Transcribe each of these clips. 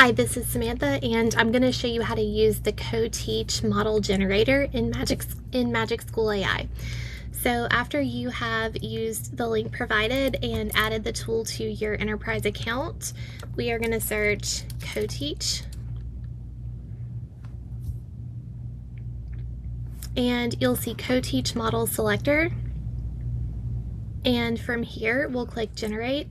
Hi, this is Samantha, and I'm going to show you how to use the Co-Teach model generator in MagicSchool AI. So after you have used the link provided and added the tool to your enterprise account, we are going to search Co-Teach. And you'll see Co-Teach model selector. And from here, we'll click generate.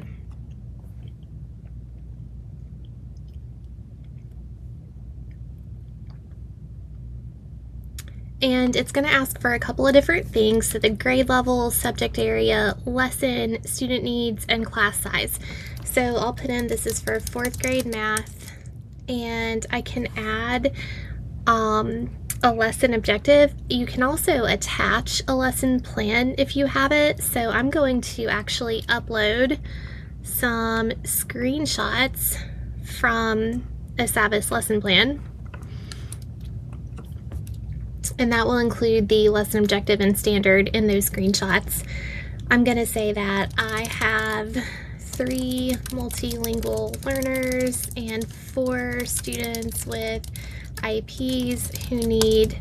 And it's going to ask for a couple of different things, so the grade level, subject area, lesson, student needs, and class size. So I'll put in this is for 4th grade math, and I can add a lesson objective. You can also attach a lesson plan if you have it. So I'm going to actually upload some screenshots from a Savvis lesson plan. And that will include the lesson objective and standard in those screenshots. I'm going to say that I have 3 multilingual learners and 4 students with IEPs who need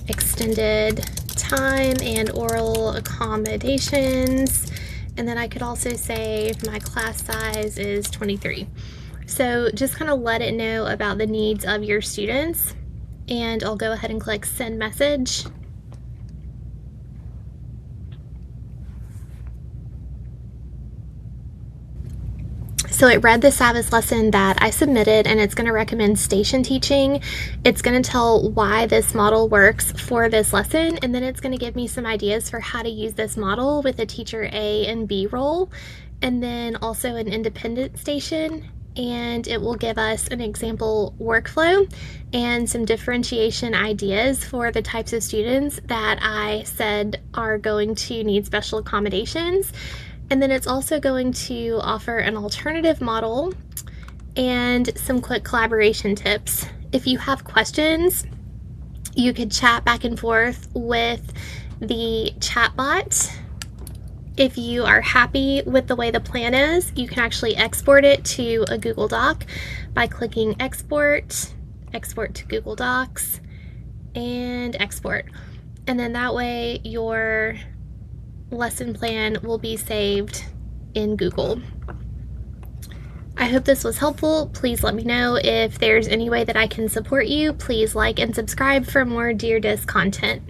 extended time and oral accommodations. And then I could also say my class size is 23. So just kind of let it know about the needs of your students. And I'll go ahead and click send message. So it read the Savvis lesson that I submitted, and it's going to recommend station teaching. It's going to tell why this model works for this lesson, and then it's going to give me some ideas for how to use this model with a teacher A and B role, and then also an independent station. And it will give us an example workflow and some differentiation ideas for the types of students that I said are going to need special accommodations. And then it's also going to offer an alternative model and some quick collaboration tips. If you have questions, you could chat back and forth with the chatbot. If you are happy with the way the plan is, you can actually export it to a Google Doc by clicking export, export to Google Docs, and export. And then that way your lesson plan will be saved in Google. I hope this was helpful. Please let me know if there's any way that I can support you. Please like and subscribe for more Dear Dis content.